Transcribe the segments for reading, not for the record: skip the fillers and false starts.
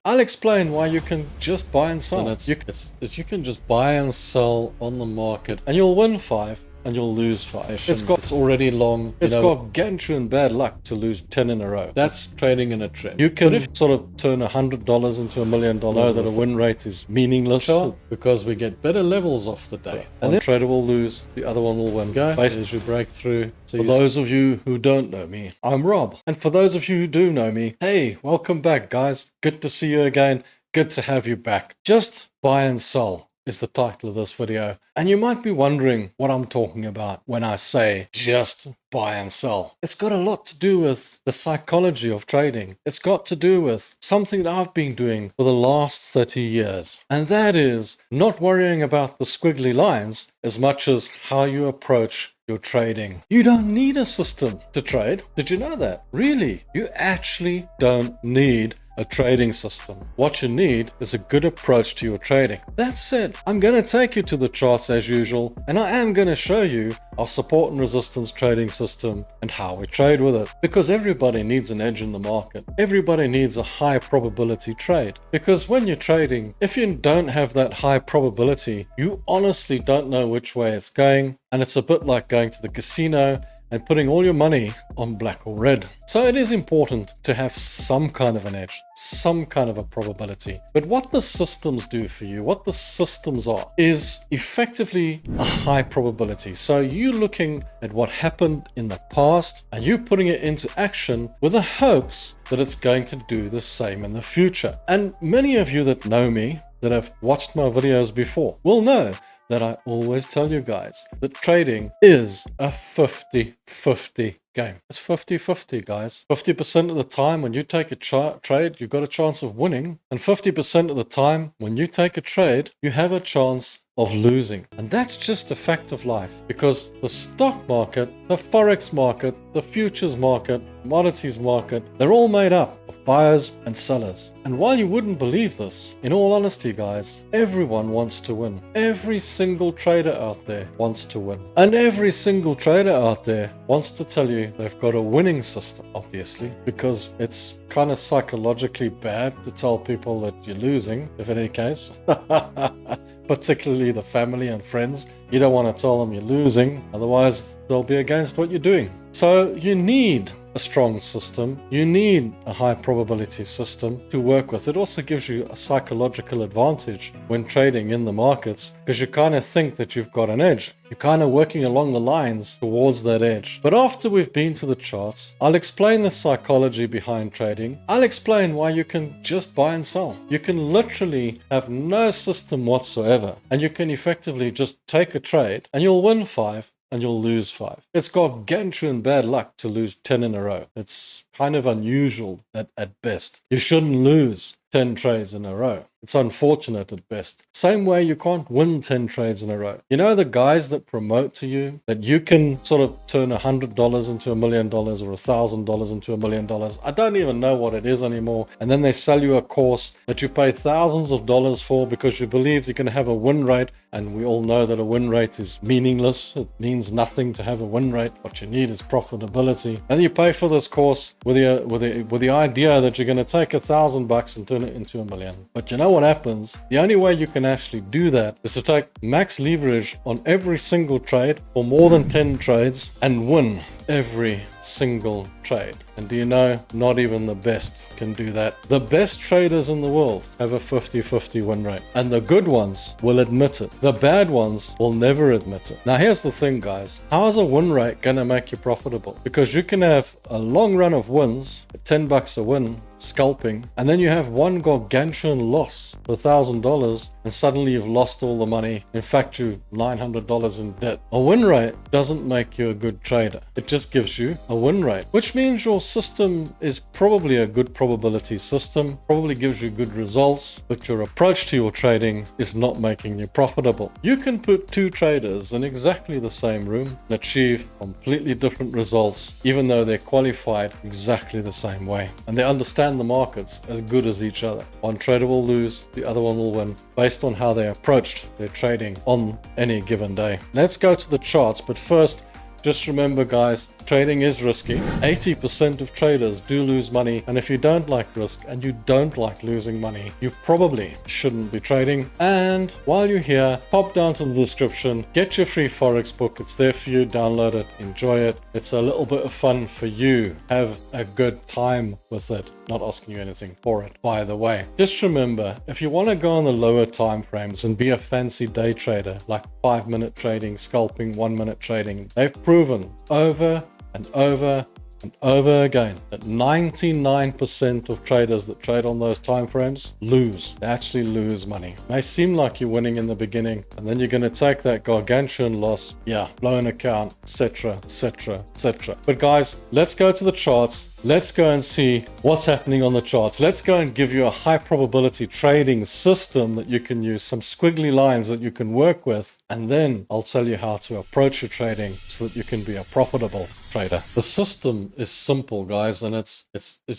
I'll explain why you can just buy and sell. You can just buy and sell on the market and you'll win 5 and you'll lose 5. It's already long. It's got gargantuan bad luck to lose 10 in a row. That's trading in a trend. You can sort of turn $100 into $1 million. Know that a win rate is meaningless because we get better levels off the day. And one trader will lose, the other one will win. Based as you break through. So for those of you who don't know me, I'm Rob. And for those of you who do know me, hey, welcome back, guys. Good to see you again. Good to have you back. Just buy and sell is the title of this video. And you might be wondering what I'm talking about when I say just buy and sell. It's got a lot to do with the psychology of trading. It's got to do with something that I've been doing for the last 30 years. And that is not worrying about the squiggly lines as much as how you approach your trading. You don't need a system to trade. Did you know that? Really, you actually don't need a trading system. What you need is a good approach to your trading. That said, I'm going to take you to the charts as usual, and I am going to show you our support and resistance trading system and how we trade with it. Because everybody needs an edge in the market. Everybody needs a high probability trade. Because when you're trading, if you don't have that high probability, you honestly don't know which way it's going. And it's a bit like going to the casino and putting all your money on black or red. So it is important to have some kind of an edge, some kind of a probability. But what the systems do for you, what the systems are, is effectively a high probability. So you looking at what happened in the past and you putting it into action with the hopes that it's going to do the same in the future. And many of you that know me, that have watched my videos before, will know that I always tell you guys that trading is a 50-50 game. It's 50-50, guys. 50% of the time when you take a trade, you've got a chance of winning. And 50% of the time when you take a trade, you have a chance of losing. And that's just a fact of life, because the stock market, the Forex market, the futures market, commodities market, they're all made up of buyers and sellers. And while you wouldn't believe this, in all honesty, guys, everyone wants to win. Every single trader out there wants to win. And every single trader out there wants to tell you they've got a winning system, obviously, because it's kind of psychologically bad to tell people that you're losing, if in any case. Particularly the family and friends. You don't want to tell them you're losing, otherwise they'll be against what you're doing. So you need a strong system. You need a high probability system to work with. It also gives you a psychological advantage when trading in the markets, because you kind of think that you've got an edge. You're kind of working along the lines towards that edge. But after we've been to the charts, I'll explain the psychology behind trading. I'll explain why you can just buy and sell. You can literally have no system whatsoever, and you can effectively just take a trade and you'll win 5 and you'll lose 5. It's got gargantuan bad luck to lose 10 in a row. It's kind of unusual at best. You shouldn't lose 10 trades in a row. It's unfortunate at best. Same way you can't win 10 trades in a row. You know the guys that promote to you that you can sort of turn $100 into $1 million or $1,000 into $1 million. I don't even know what it is anymore. And then they sell you a course that you pay thousands of dollars for because you believe you can have a win rate. And we all know that a win rate is meaningless. It means nothing to have a win rate. What you need is profitability. And you pay for this course with the idea that you're going to take $1,000 and turn it into $1 million. But you know what happens? The only way you can actually do that is to take max leverage on every single trade for more than 10 trades and win every single trade. And do you know, not even the best can do that. The best traders in the world have a 50-50 win rate, and the good ones will admit it. The bad ones will never admit it. Now here's the thing, guys. How is a win rate gonna make you profitable? Because you can have a long run of wins at $10 a win, scalping, and then you have one gargantuan loss for $1,000 and suddenly you've lost all the money. In fact, you're $900 in debt. A win rate doesn't make you a good trader. It just gives you a win rate, which means your system is probably a good probability system, probably gives you good results, but your approach to your trading is not making you profitable. You can put 2 traders in exactly the same room and achieve completely different results, even though they're qualified exactly the same way. And they understand the markets as good as each other. One trader will lose, the other one will win, based on how they approached their trading on any given day. Let's go to the charts, but first, Just remember, guys, trading is risky. 80% of traders do lose money. And if you don't like risk and you don't like losing money, you probably shouldn't be trading. And while you're here, pop down to the description, get your free Forex book. It's there for you. Download it, enjoy it. It's a little bit of fun for you. Have a good time with it. Not asking you anything for it, by the way. Just remember, if you want to go on the lower time frames and be a fancy day trader, like 5-minute trading, scalping, 1-minute trading, they've proven over and over and over again that 99% of traders that trade on those time frames lose. They actually lose money. It may seem like you're winning in the beginning, and then you're going to take that gargantuan loss, blown account, etc, etc, etc. But guys, let's go to the charts. Let's go and see what's happening on the charts. Let's go and give you a high probability trading system that you can use, some squiggly lines that you can work with, and then I'll tell you how to approach your trading so that you can be a profitable trader. The system is simple, guys, and it's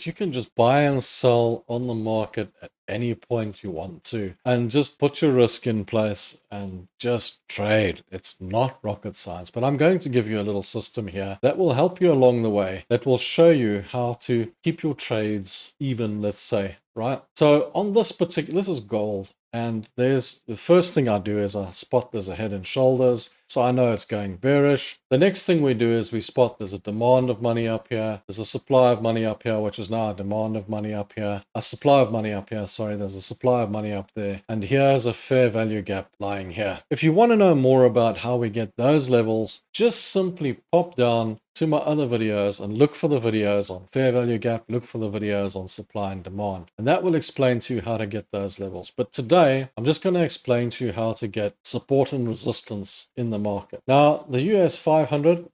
you can just buy and sell on the market at any point you want to, and just put your risk in place and just trade. It's not rocket science, but I'm going to give you a little system here that will help you along the way, that will show you how to keep your trades even, let's say, right? So on this is gold. And there's the first thing I do is I spot there's a head and shoulders. So I know it's going bearish. The next thing we do is we spot there's a demand of money up here. There's a supply of money up here, which is now a demand of money up here. A supply of money up here, sorry, there's a supply of money up there. And here's a fair value gap lying here. If you want to know more about how we get those levels, just simply pop down to my other videos and look for the videos on fair value gap, look for the videos on supply and demand. And that will explain to you how to get those levels. But today, I'm just going to explain to you how to get support and resistance in the market. Now, the US 500,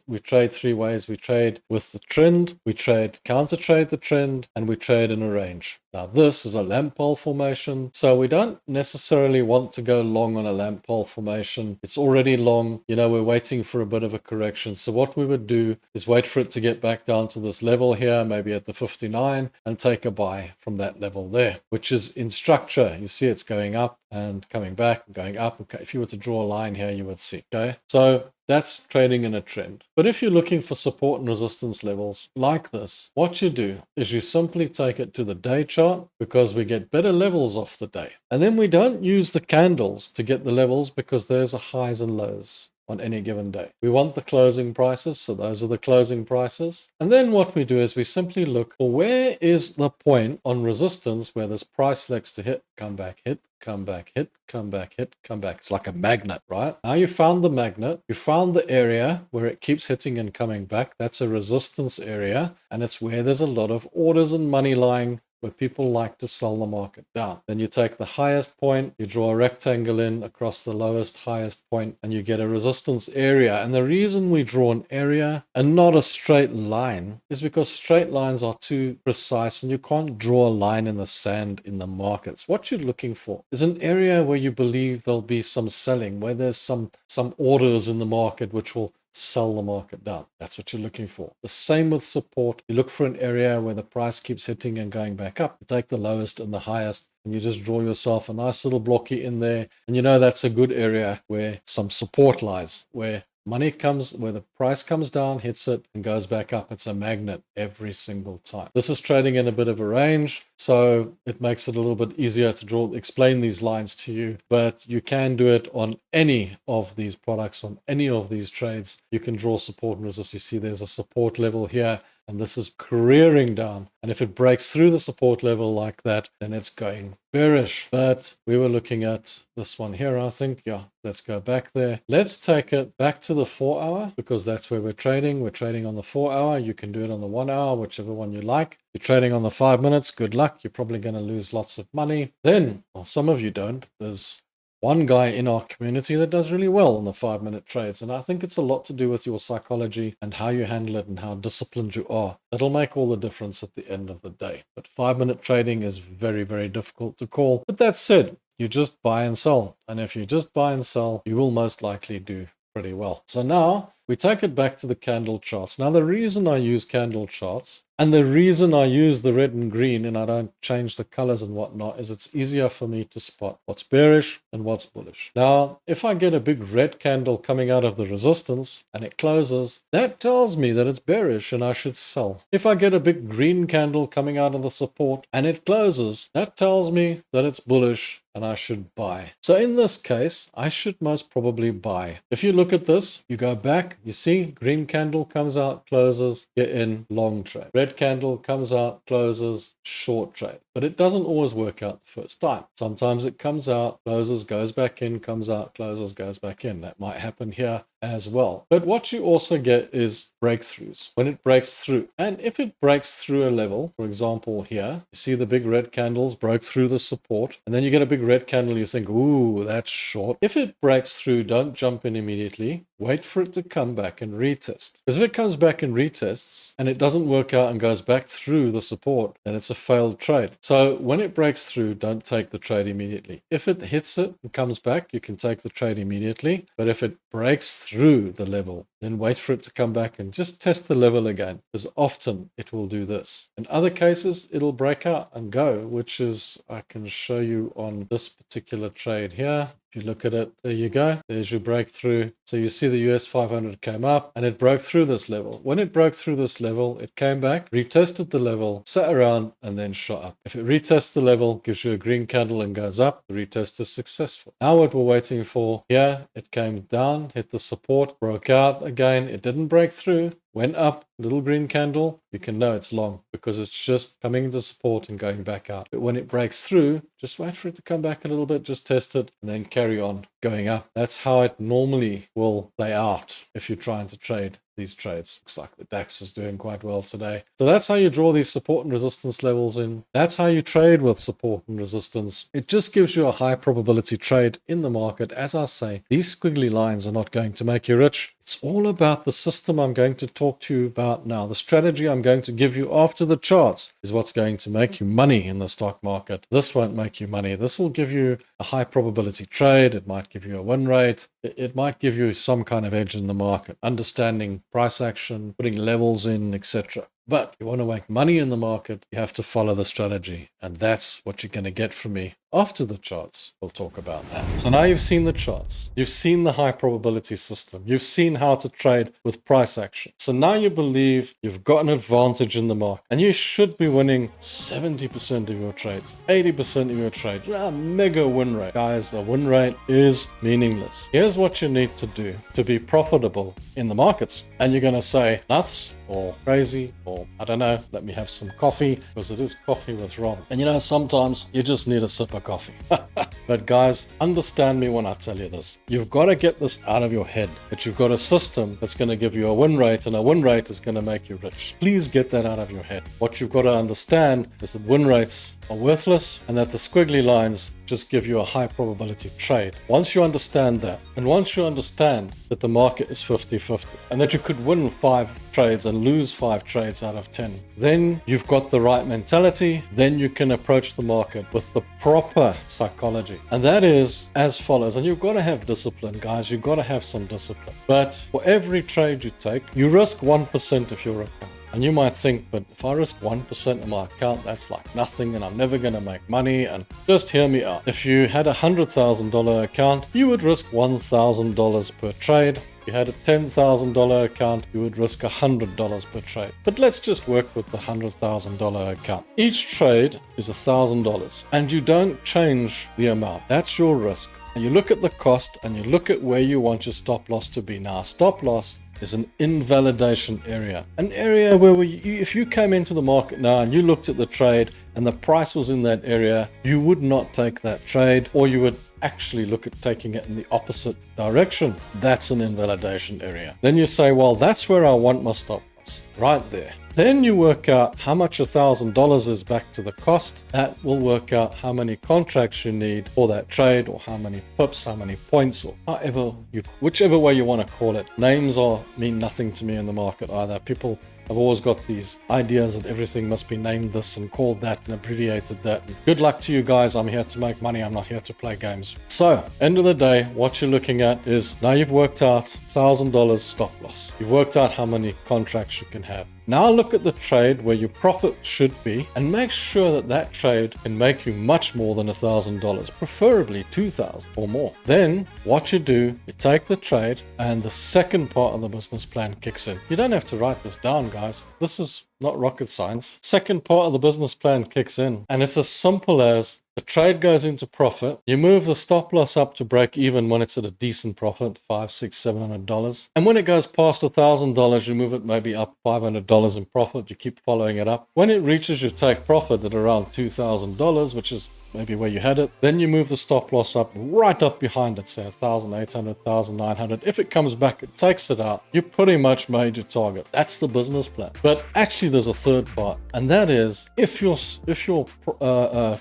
we trade three ways. We trade with the trend, we trade counter trade the trend, and we trade in a range. Now this is a lamp pole formation, so we don't necessarily want to go long on a lamp pole formation. It's already long, we're waiting for a bit of a correction. So what we would do is wait for it to get back down to this level here, maybe at the 59, and take a buy from that level there, which is in structure. You see it's going up and coming back, going up. Okay, if you were to draw a line here, you would see, okay? So that's trading in a trend. But if you're looking for support and resistance levels like this, what you do is you simply take it to the day chart, because we get better levels off the day. And then we don't use the candles to get the levels, because there's a highs and lows on any given day. We want the closing prices, so those are the closing prices. And then what we do is we simply look for where is the point on resistance where this price likes to hit, come back, hit, come back, hit, come back, hit, come back. It's like a magnet, right? Now you found the magnet, you found the area where it keeps hitting and coming back. That's a resistance area, and it's where there's a lot of orders and money lying, where people like to sell the market down. Then you take the highest point, you draw a rectangle in across the lowest, highest point, and you get a resistance area. And the reason we draw an area and not a straight line is because straight lines are too precise, and you can't draw a line in the sand in the markets. What you're looking for is an area where you believe there'll be some selling, where there's some orders in the market which will sell the market down. That's what you're looking for. The same with support. You look for an area where the price keeps hitting and going back up. You take the lowest and the highest, and you just draw yourself a nice little blocky in there. And that's a good area where some support lies, where money comes, where the price comes down, hits it, and goes back up. It's a magnet every single time. This is trading in a bit of a range, so it makes it a little bit easier to explain these lines to you. But you can do it on any of these products, on any of these trades. You can draw support and resistance. You see there's a support level here, and this is careering down. And if it breaks through the support level like that, then it's going bearish. But we were looking at this one here, I think. Yeah, let's go back there. Let's take it back to the 4 hour, because that's where we're trading. We're trading on the 4 hour. You can do it on the 1 hour, whichever one you like. You're trading on the 5 minutes. Good luck. You're probably going to lose lots of money. Then, well, some of you don't. There's one guy in our community that does really well on the 5-minute trades, and I think it's a lot to do with your psychology and how you handle it and how disciplined you are. That'll make all the difference at the end of the day. But 5-minute trading is very, very difficult to call. But that said, you just buy and sell. And if you just buy and sell, you will most likely do pretty well. So now we take it back to the candle charts. Now, the reason I use candle charts And the reason I use the red and green and I don't change the colors and whatnot is it's easier for me to spot what's bearish and what's bullish. Now, if I get a big red candle coming out of the resistance and it closes, that tells me that it's bearish and I should sell. If I get a big green candle coming out of the support and it closes, that tells me that it's bullish and I should buy. So in this case, I should most probably buy. If you look at this, you go back, you see green candle comes out, closes, get in, long trade. Red candle comes out, closes, short trade. But it doesn't always work out the first time. Sometimes it comes out, closes, goes back in, comes out, closes, goes back in. That might happen here as well. But what you also get is breakthroughs when it breaks through. And if it breaks through a level, for example here, you see the big red candles broke through the support, and then you get a big red candle, you think, ooh, that's short. If it breaks through, don't jump in immediately. Wait for it to come back and retest. Because if it comes back and retests and it doesn't work out and goes back through the support, then it's a failed trade. So when it breaks through, don't take the trade immediately. If it hits it and comes back, you can take the trade immediately. But if it breaks through the level, then wait for it to come back and just test the level again, because often it will do this. In other cases, it'll break out and go, which is, I can show you on this particular trade here. If you look at it, there you go. There's your breakthrough. So you see the US 500 came up and it broke through this level. When it broke through this level, it came back, retested the level, sat around, and then shot up. If it retests the level, gives you a green candle and goes up, the retest is successful. Now what we're waiting for here, it came down, hit the support, broke out again. It didn't break through. Went up, little green candle, you can know it's long because it's just coming into support and going back out. But when it breaks through, just wait for it to come back a little bit, just test it, and then carry on going up. That's how it normally will play out if you're trying to trade these trades. Looks like the DAX is doing quite well today. So that's how you draw these support and resistance levels in. That's how you trade with support and resistance. It just gives you a high probability trade in the market. As I say, these squiggly lines are not going to make you rich. It's all about the system I'm going to talk to you about now. The strategy I'm going to give you after the charts is what's going to make you money in the stock market. This won't make you money. This will give you a high probability trade. It might give you a win rate. It might give you some kind of edge in the market, understanding price action, putting levels in, etc. But if you want to make money in the market, you have to follow the strategy. And that's what you're going to get from me after the charts. We'll talk about that. So now you've seen the charts. You've seen the high probability system. You've seen how to trade with price action. So now you believe you've got an advantage in the market. And you should be winning 70% of your trades, 80% of your trade. A mega win rate. Guys, a win rate is meaningless. Here's what you need to do to be profitable in the markets. And you're going to say, nuts, or crazy, or I don't know, let me have some coffee, because it is coffee with rum. And you know, sometimes you just need a sip of coffee. But guys, understand me when I tell you this. You've got to get this out of your head, that you've got a system that's going to give you a win rate, and a win rate is going to make you rich. Please get that out of your head. What you've got to understand is that win rates are worthless and that the squiggly lines just give you a high probability trade. Once you understand that, and once you understand that the market is 50-50 and that you could win 5 trades and lose 5 trades out of 10, then you've got the right mentality. Then you can approach the market with the proper psychology. And that is as follows. And you've got to have discipline, guys. You've got to have some discipline. But for every trade you take, you risk 1% of your account. And you might think, but if I risk 1% of my account, that's like nothing and I'm never going to make money. And just hear me out. If you had a $100,000 account, you would risk $1,000 per trade. If you had a $10,000 account, you would risk $100 per trade. But let's just work with the $100,000 account. Each trade is $1,000 and you don't change the amount. That's your risk. And you look at the cost and you look at where you want your stop loss to be. Now, stop loss is an invalidation area. An area where if you came into the market now and you looked at the trade and the price was in that area, you would not take that trade, or you would actually look at taking it in the opposite direction. That's an invalidation area. Then you say, well, that's where I want my stop loss, right there. Then you work out how much $1,000 is back to the cost. That will work out how many contracts you need for that trade, or how many pips, how many points, or whichever way you want to call it. Names mean nothing to me in the market either. People I've always got these ideas that everything must be named this and called that and abbreviated that. And good luck to you guys. I'm here to make money. I'm not here to play games. So, end of the day, what you're looking at is now you've worked out $1,000 stop loss. You've worked out how many contracts you can have. Now look at the trade where your profit should be and make sure that that trade can make you much more than $1,000, preferably $2,000 or more. Then what you do, you take the trade and the second part of the business plan kicks in. You don't have to write this down, guys. This is not rocket science. Second part of the business plan kicks in, and it's as simple as the trade goes into profit. You move the stop loss up to break even when it's at a decent profit, $500, $600, $700. And when it goes past $1,000, you move it maybe up $500 in profit. You keep following it up. When it reaches your take profit at around $2,000, which is maybe where you had it, then you move the stop loss up right up behind it, say 1,800, 1,900. If it comes back, it takes it out. You pretty much made your target. That's the business plan. But actually, there's a third part, and that is if your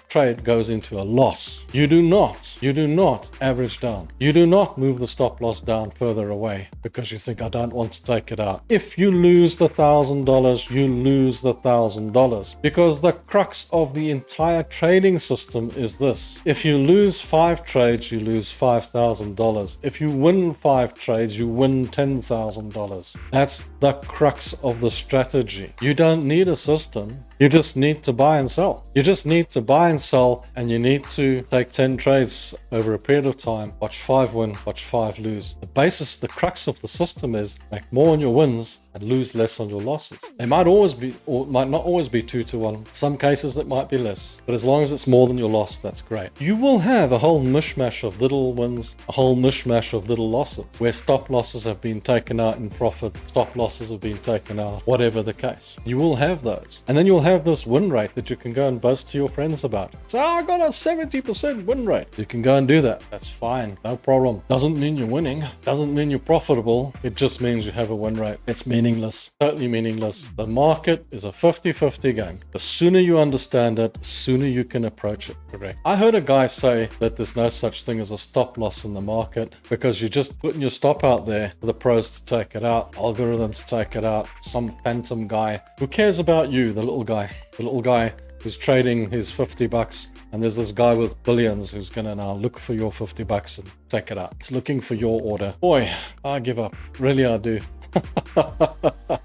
trade goes into a loss, you do not average down. You do not move the stop loss down further away because you think I don't want to take it out. If you lose the $1,000, you lose the $1,000 because the crux of the entire trading system is this. If you lose 5 trades, you lose $5,000. If you win 5 trades, you win $10,000. That's the crux of the strategy. You don't need a system. You just need to buy and sell. You just need to buy and sell, and you need to take 10 trades over a period of time. Watch 5 win, watch 5 lose. The basis, the crux of the system is make more on your wins and lose less on your losses. They might always be, or might not always be 2 to 1. Some cases it might be less, but as long as it's more than your loss, that's great. You will have a whole mishmash of little wins, a whole mishmash of little losses, where stop losses have been taken out in profit, stop losses have been taken out, whatever the case. You will have those. And then you'll have this win rate that you can go and boast to your friends about. So I got a 70% win rate. You can go and do that. That's fine. No problem. Doesn't mean you're winning. Doesn't mean you're profitable. It just means you have a win rate. It's meaningless. Totally meaningless. The market is a 50-50 game. The sooner you understand it, the sooner you can approach it correct. I heard a guy say that there's no such thing as a stop loss in the market because you're just putting your stop out there for the pros to take it out, algorithms to take it out, some phantom guy. Who cares about you, the little guy? The little guy who's trading his $50, and there's this guy with billions who's gonna now look for your $50 and take it out. He's looking for your order. Boy, I give up. Really, I do.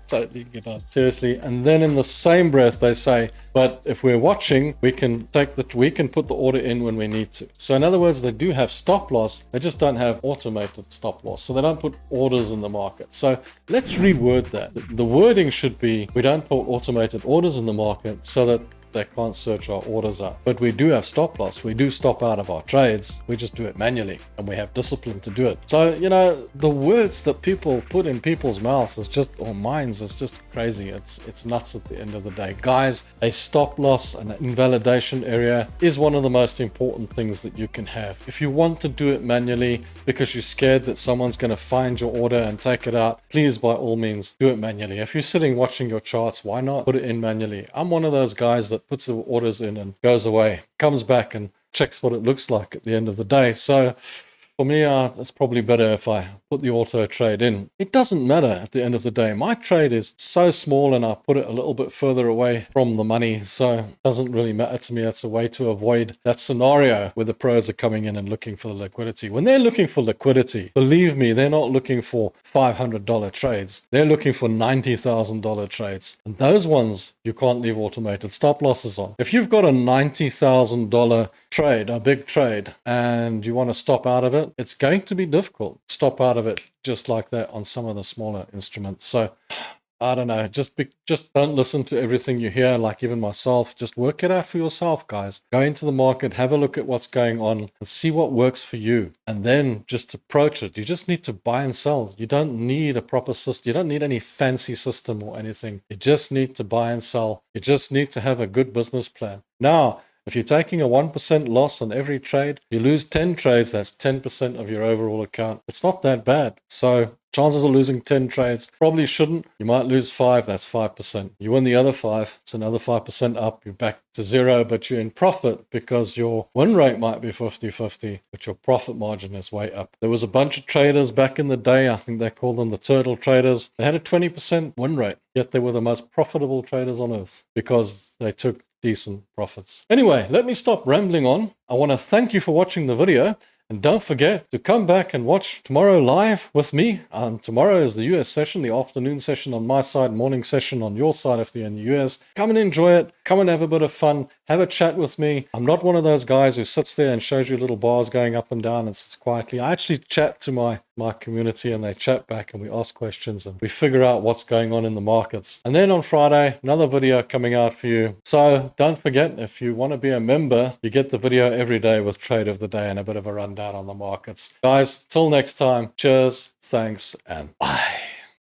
Totally give up. Seriously. And then in the same breath they say, but if we're watching, we can put the order in when we need to. So in other words, they do have stop loss, they just don't have automated stop loss. So they don't put orders in the market. So let's reword that. The wording should be, we don't put automated orders in the market so that they can't search our orders out. But we do have stop loss. We do stop out of our trades. We just do it manually, and we have discipline to do it. So, you know, the words that people put in people's mouths is just, or minds, is just crazy. It's nuts at the end of the day. Guys, a stop loss and an invalidation area is one of the most important things that you can have. If you want to do it manually because you're scared that someone's going to find your order and take it out, please, by all means, do it manually. If you're sitting watching your charts, why not put it in manually? I'm one of those guys that puts the orders in and goes away, comes back and checks what it looks like at the end of the day. So for me, it's probably better if I put the auto trade in. It doesn't matter at the end of the day. My trade is so small and I put it a little bit further away from the money, so it doesn't really matter to me. It's a way to avoid that scenario where the pros are coming in and looking for the liquidity. When they're looking for liquidity, believe me, they're not looking for $500 trades. They're looking for $90,000 trades. And those ones, you can't leave automated stop losses on. If you've got a $90,000 trade, a big trade, and you want to stop out of it, it's going to be difficult. Stop out of it just like that on some of the smaller instruments. So I don't know, just don't listen to everything you hear, like even myself. Just work it out for yourself, guys. Go into the market, have a look at what's going on and see what works for you, and then just approach it. You just need to buy and sell. You don't need a proper system. You don't need any fancy system or anything. You just need to buy and sell. You just need to have a good business plan. Now, if you're taking a 1% loss on every trade, you lose 10 trades, that's 10% of your overall account. It's not that bad. So Chances of losing 10 trades, probably shouldn't. You might lose 5, that's 5%. You win the other 5, it's another 5% up. You're back to 0, but you're in profit because your win rate might be 50-50, but your profit margin is way up. There was a bunch of traders back in the day, I think they called them the turtle traders. They had a 20% win rate, yet they were the most profitable traders on earth because they took decent profits. Anyway, let me stop rambling on. I want to thank you for watching the video. And don't forget to come back and watch tomorrow live with me. Tomorrow is the US session, the afternoon session on my side, morning session on your side if you're in the US. Come and enjoy it. Come and have a bit of fun. Have a chat with me. I'm not one of those guys who sits there and shows you little bars going up and down and sits quietly. I actually chat to my community and they chat back and we ask questions and we figure out what's going on in the markets. And then on Friday, another video coming out for you. So don't forget, if you want to be a member, you get the video every day with trade of the day and a bit of a rundown on the markets. Guys, till next time, cheers, thanks, and bye.